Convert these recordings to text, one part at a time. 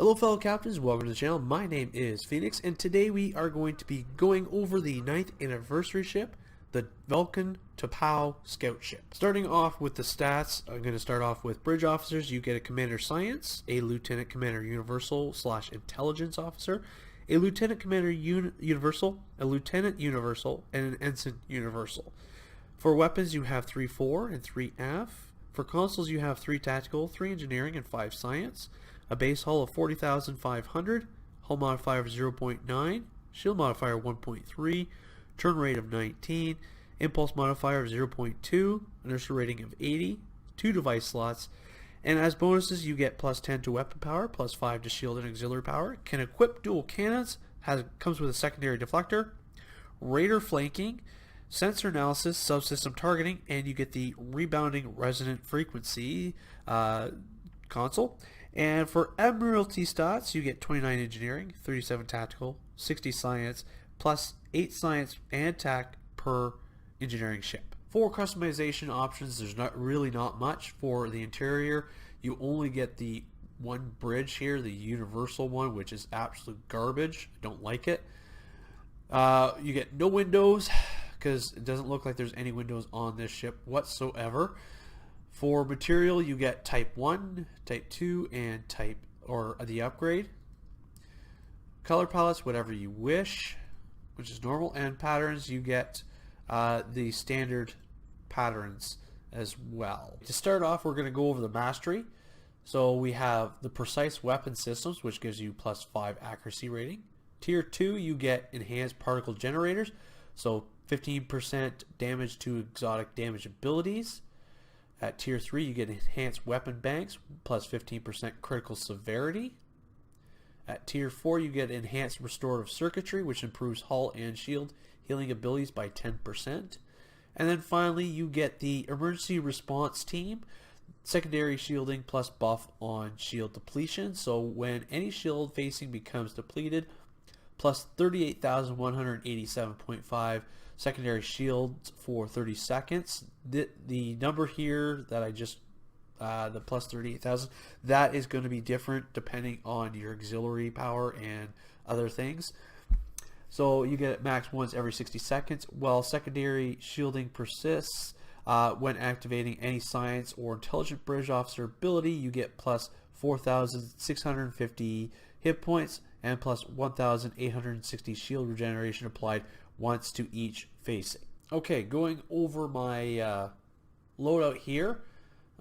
Hello fellow captains, welcome to the channel. My name is Phoenix and today we are going to be going over the 9th anniversary ship, the Vulcan Scout ship. Starting off with the stats, I'm going to start off with bridge officers. You get a Commander Science, a Lieutenant Commander Universal / Intelligence Officer, a Lieutenant Commander Universal, a Lieutenant Universal, and an Ensign Universal. For weapons you have 3-4 and 3F. For consoles you have 3 Tactical, 3 Engineering, and 5 Science. A base hull of 40,500, hull modifier of 0.9, shield modifier 1.3, turn rate of 19, impulse modifier of 0.2, inertial rating of 80, 2 device slots, and as bonuses you get plus 10 to weapon power, plus 5 to shield and auxiliary power, can equip dual cannons, comes with a secondary deflector, radar flanking, sensor analysis, subsystem targeting, and you get the rebounding resonant frequency console. And for Admiralty stats, you get 29 Engineering, 37 Tactical, 60 Science, plus 8 Science and Tac per Engineering ship. For customization options, there's not much. For the interior, you only get the one bridge here, the universal one, which is absolute garbage. I don't like it. You get no windows, because it doesn't look like there's any windows on this ship whatsoever. For material, you get Type 1, Type 2, and the upgrade. Color palettes, whatever you wish, which is normal. And patterns, you get the standard patterns as well. To start off, we're going to go over the mastery. So we have the precise weapon systems, which gives you plus 5 accuracy rating. Tier 2, you get enhanced particle generators, so 15% damage to exotic damage abilities. At Tier 3, you get enhanced weapon banks, plus 15% critical severity. At Tier 4, you get enhanced restorative circuitry, which improves hull and shield healing abilities by 10%. And then finally, you get the emergency response team, secondary shielding plus buff on shield depletion. So when any shield facing becomes depleted, plus 38,187.5 secondary shields for 30 seconds. The number here that I just, the plus 38,000, that is going to be different depending on your auxiliary power and other things. So you get it max once every 60 seconds, while secondary shielding persists. When activating any science or intelligent bridge officer ability, you get plus 4,650 hit points and plus 1,860 shield regeneration applied once to each facing. Okay, going over my loadout here,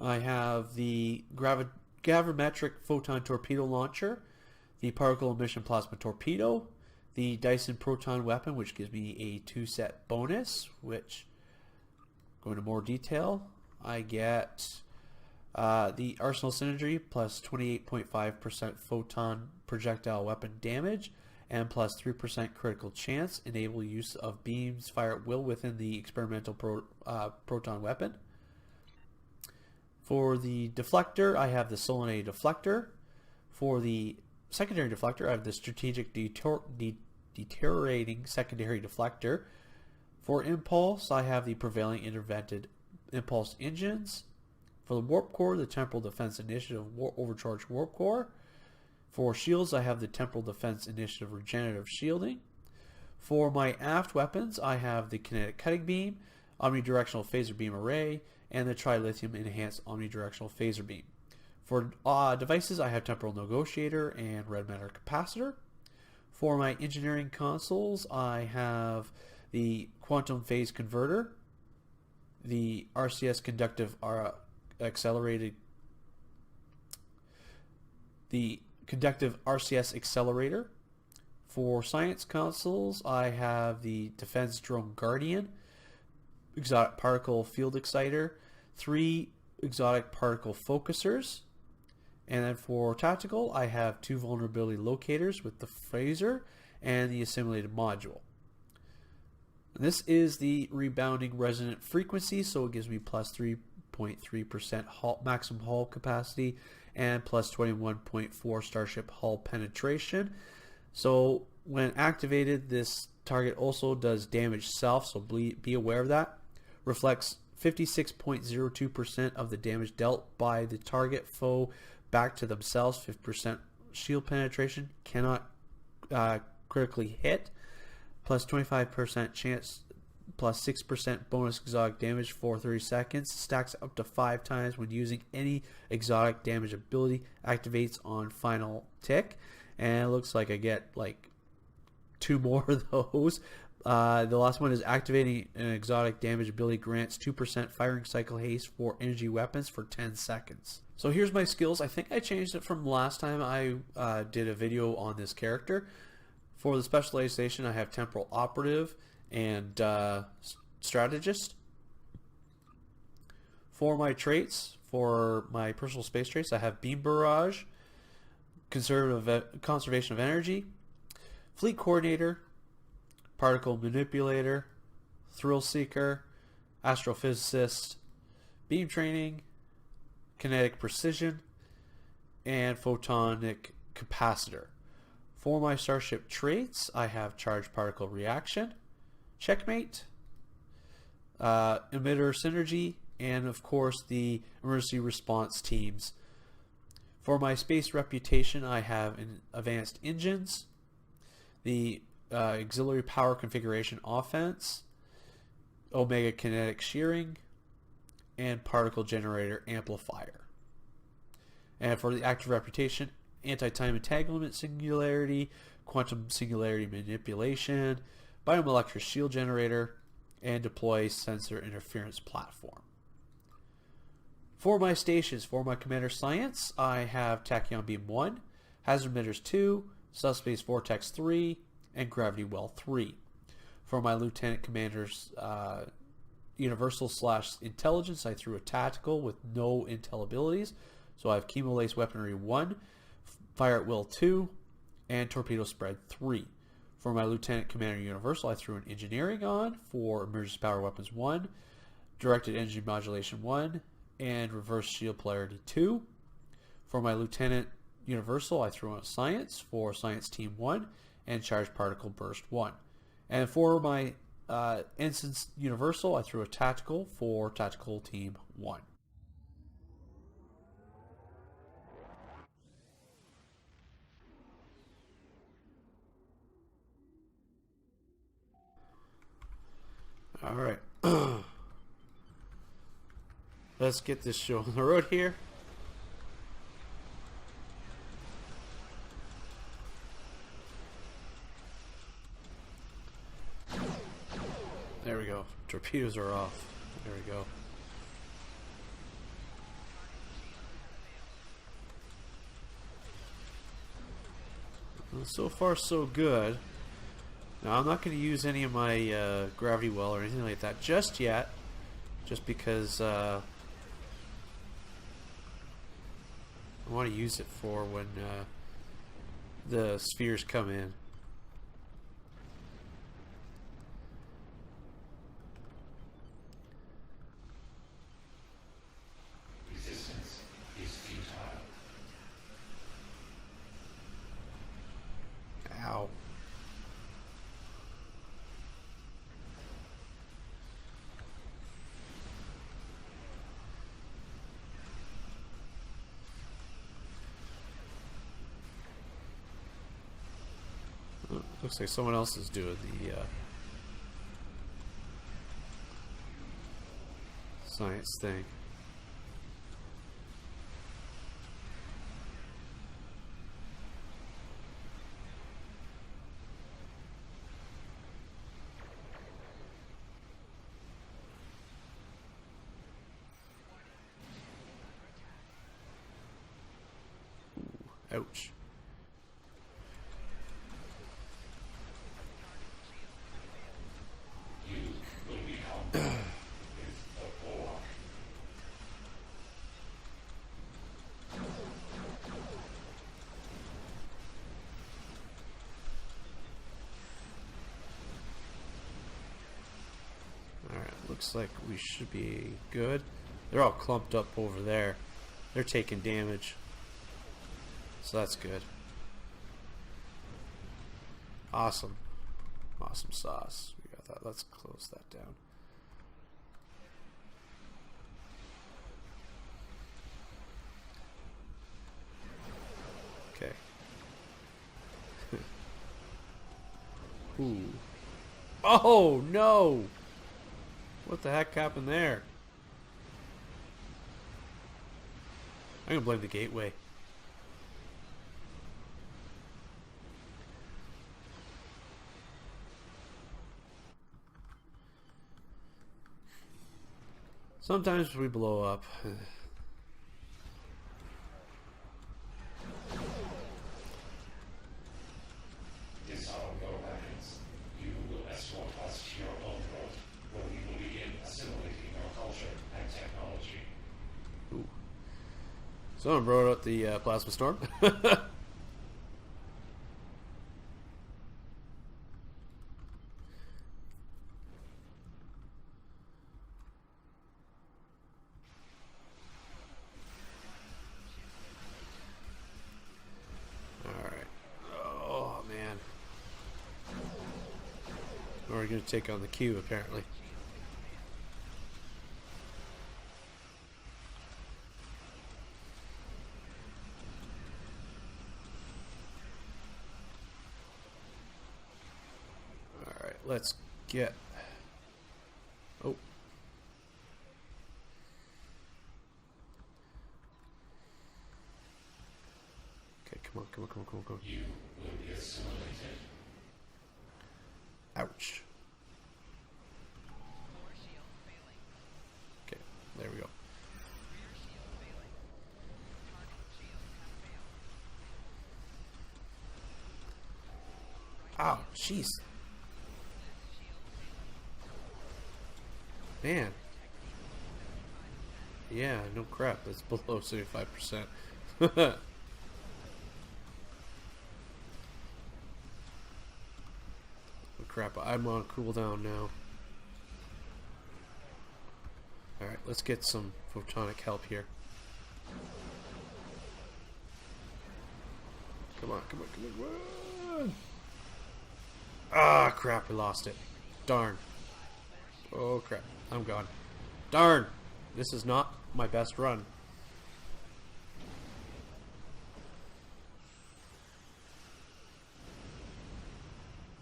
I have the gravimetric photon torpedo launcher, the particle emission plasma torpedo, the Dyson proton weapon, which gives me a 2-set bonus, which, going into more detail, I get the Arsenal Synergy plus 28.5% photon projectile weapon damage and plus 3% critical chance, enable use of beams fire at will within the experimental proton weapon. For the deflector, I have the solenoid deflector. For the secondary deflector, I have the strategic deteriorating secondary deflector. For impulse, I have the prevailing intervented impulse engines. For the warp core, the temporal defense initiative overcharged warp core. For shields, I have the Temporal Defense Initiative Regenerative Shielding. For my aft weapons, I have the Kinetic Cutting Beam, Omnidirectional Phaser Beam Array, and the Trilithium Enhanced Omnidirectional Phaser Beam. For devices, I have Temporal Negotiator and Red Matter Capacitor. For my engineering consoles, I have the Quantum Phase Converter, the RCS Conductive Conductive RCS Accelerator. For science consoles, I have the Defense Drone Guardian, Exotic Particle Field Exciter, 3 Exotic Particle Focusers, and then for tactical, I have 2 Vulnerability Locators with the Phaser and the Assimilated Module. And this is the Rebounding Resonant Frequency, so it gives me plus 3.3% maximum hull capacity and plus 21.4 Starship hull penetration. So when activated, this target also does damage self, so be aware of that. Reflects 56.02% of the damage dealt by the target foe back to themselves, 50% shield penetration, cannot critically hit, plus 25% chance, plus 6% bonus exotic damage for 30 seconds, stacks up to 5 times when using any exotic damage ability, activates on final tick, and it looks like I get like 2 more of those. The last one is activating an exotic damage ability grants 2% firing cycle haste for energy weapons for 10 seconds. So here's my skills. I think I changed it from last time I did a video on this character. For the specialization, I have Temporal Operative and Strategist. For my traits, for my personal space traits, I have Beam Barrage, Conservation of Energy, Fleet Coordinator, Particle Manipulator, Thrill Seeker, Astrophysicist, Beam Training, Kinetic Precision, and Photonic Capacitor. For my Starship Traits, I have Charged Particle Reaction, Checkmate, Emitter Synergy, and of course the Emergency Response Teams. For my Space Reputation, I have Advanced Engines, the Auxiliary Power Configuration Offense, Omega Kinetic Shearing, and Particle Generator Amplifier. And for the Active Reputation, Anti-Time Entanglement Singularity, Quantum Singularity Manipulation, Biomolecular Shield Generator, and Deploy Sensor Interference Platform. For my stations, for my Commander Science, I have Tachyon Beam 1, Hazard Emitters 2, Subspace Vortex 3, and Gravity Well 3. For my Lieutenant Commander's Universal / Intelligence, I threw a Tactical with no Intel abilities. So I have Chemolace Weaponry 1, Fire at Will 2, and Torpedo Spread 3. For my Lieutenant Commander Universal, I threw an Engineering on for Emergency Power Weapons 1, Directed Energy Modulation 1, and Reverse Shield Polarity 2. For my Lieutenant Universal, I threw on Science for Science Team 1 and Charged Particle Burst 1. And for my Ensign Universal, I threw a Tactical for Tactical Team 1. Alright. Let's get this show on the road here. There we go. Torpedoes are off. There we go. Well, so far so good. Now I'm not going to use any of my Gravity Well or anything like that just yet. Just because I want to use it for when the spheres come in. Resistance is futile. Ow. Looks like someone else is doing the science thing. Ooh, ouch. Looks like we should be good. They're all clumped up over there. They're taking damage. So that's good. Awesome. Awesome sauce. We got that. Let's close that down. Okay. Ooh. Oh no! What the heck happened there? I'm gonna blame the gateway. Sometimes we blow up. Disarm your weapons. You will escort us to your own world, where we will begin assimilating your culture and technology. Ooh. Someone brought out the plasma storm. We're going to take on the queue, apparently. Alright, let's get... Oh. Okay, come on, come on, come on, come on, come on. You will be assimilated. Ouch. Okay, there we go. Ow, jeez. Man. Yeah, no crap, that's below 75%. Crap, I'm on cooldown now. Alright, let's get some photonic help here. Come on, come on, come on, run! Ah, crap, we lost it. Darn. Oh, crap, I'm gone. Darn! This is not my best run.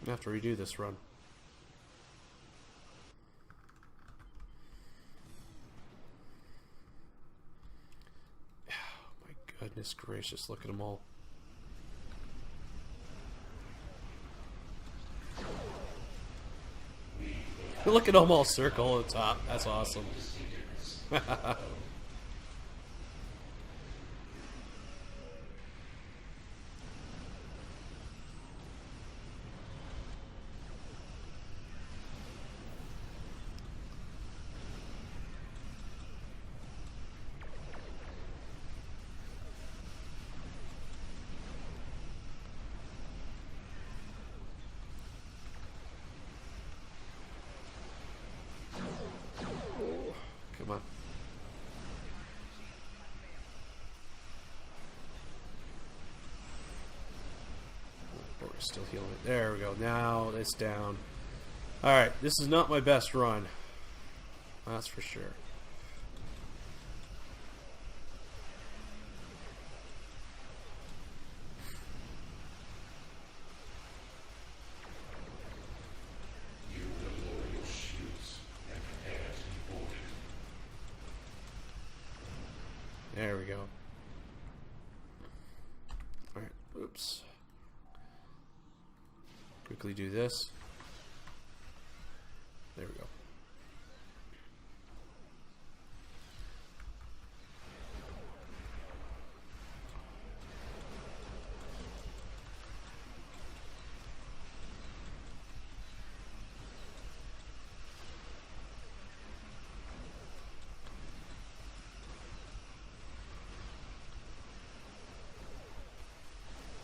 I have to redo this run. Oh my goodness gracious, look at them all. Look at them all circle at the top. That's awesome. Come on. Oh, we're still healing it. There we go. Now it's down. Alright, this is not my best run. That's for sure. There we go. Alright, oops. Quickly do this. There we go.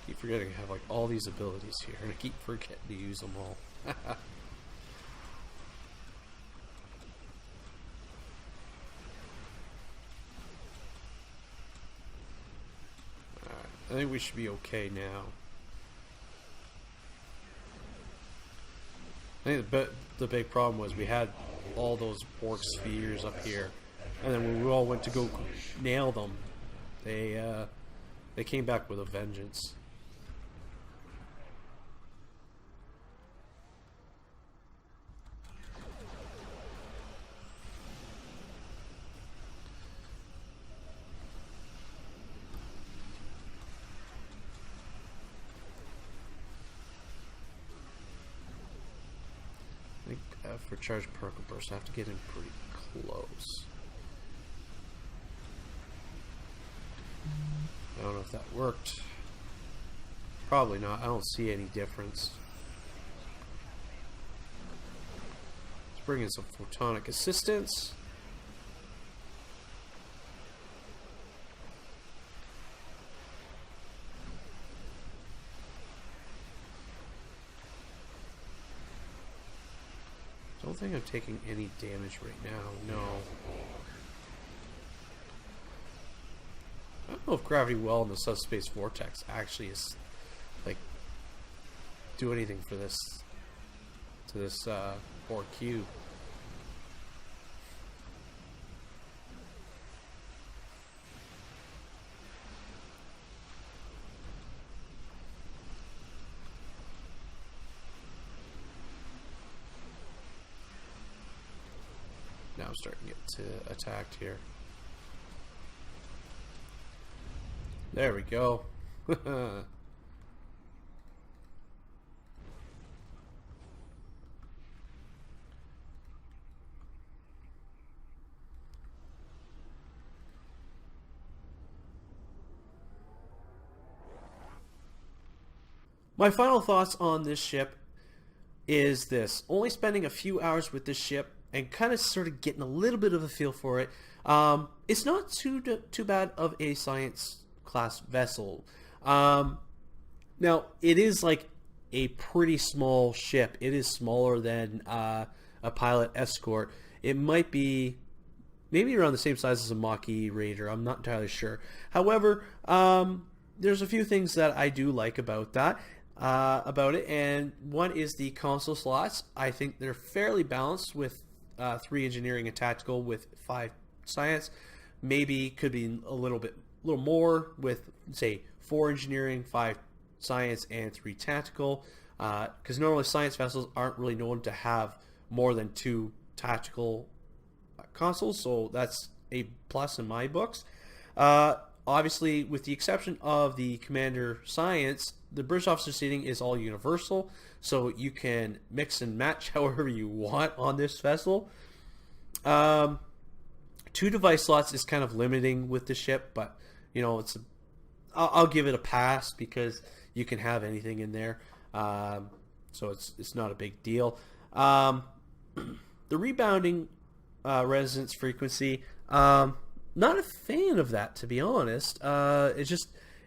Keep forgetting I have like all these abilities here, and I keep forgetting to use them all. Alright, I think we should be okay now. I think the big problem was we had all those orc spheres up here, and then when we all went to go nail them, they came back with a vengeance. for charged particle burst. I have to get in pretty close. I don't know if that worked. Probably not. I don't see any difference. Let's bring in some photonic assistance. I don't think I'm taking any damage right now. No. I don't know if gravity well in the subspace vortex actually is like do anything for this to this 4Q. Now I'm starting to get attacked here. There we go. My final thoughts on this ship is this. Only spending a few hours with this ship and kind of sort of getting a little bit of a feel for it. It's not too bad of a science class vessel. Now, it is like a pretty small ship. It is smaller than a pilot escort. It might be maybe around the same size as a Mach-E Raider. I'm not entirely sure. However, there's a few things that I do like about that. About it, and one is the console slots. I think they're fairly balanced with 3 engineering and tactical with 5 science. Maybe could be a little more with, say, 4 engineering, 5 science, and 3 tactical. Because normally science vessels aren't really known to have more than 2 tactical consoles, so that's a plus in my books. Obviously, with the exception of the commander science, the British officer seating is all universal, so you can mix and match however you want on this vessel. 2 device slots is kind of limiting with the ship, but you know, I'll give it a pass because you can have anything in there, so it's not a big deal. The rebounding resonance frequency. Not a fan of that, to be honest.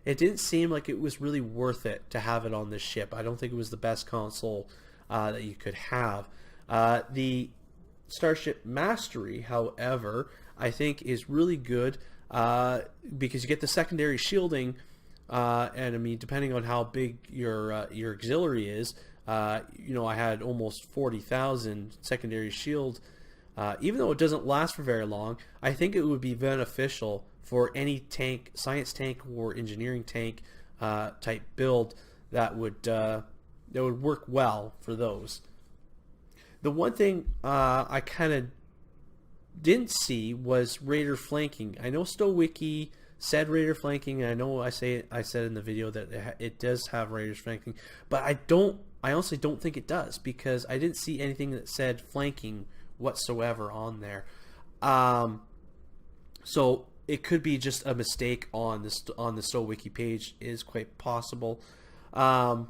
It didn't seem like it was really worth it to have it on this ship. I don't think it was the best console that you could have. The Starship Mastery, however, I think is really good because you get the secondary shielding, and I mean, depending on how big your auxiliary is, you know, I had almost 40,000 secondary shield. Even though it doesn't last for very long, I think it would be beneficial for any tank, science tank or engineering tank type build that would work well for those. The one thing I kind of didn't see was Raider flanking. I know StoWiki said Raider flanking, and I know I said in the video that it does have Raiders flanking, but I honestly don't think it does because I didn't see anything that said flanking whatsoever on there. So it could be just a mistake on the StoWiki page, is quite possible. And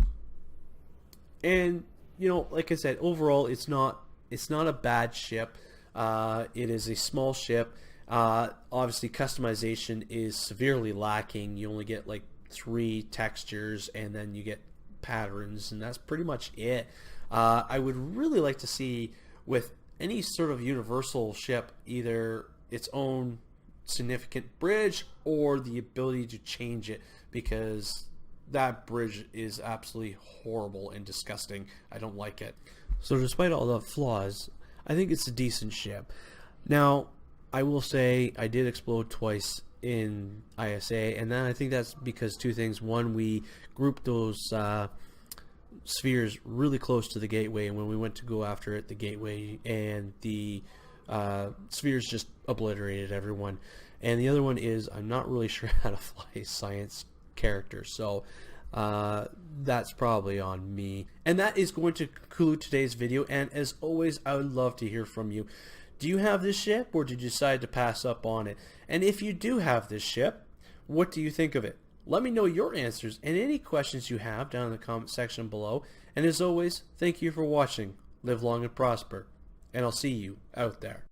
you know, like I said, overall it's not a bad ship. It is a small ship. Obviously customization is severely lacking. You only get like 3 textures and then you get patterns, and that's pretty much it. I would really like to see with any sort of universal ship either its own significant bridge or the ability to change it, because that bridge is absolutely horrible and disgusting. I don't like it. So despite all the flaws, I think it's a decent ship. Now, I will say I did explode twice in ISA, and then I think that's because 2 things. One, we grouped those spheres really close to the gateway, and when we went to go after it, the gateway and the spheres just obliterated everyone. And the other one is I'm not really sure how to fly science characters, so That's probably on me. And that is going to conclude today's video, and as always, I would love to hear from you. Do you have this ship, or did you decide to pass up on it? And if you do have this ship, what do you think of it? Let me know your answers and any questions you have down in the comment section below. And as always, thank you for watching. Live long and prosper, and I'll see you out there.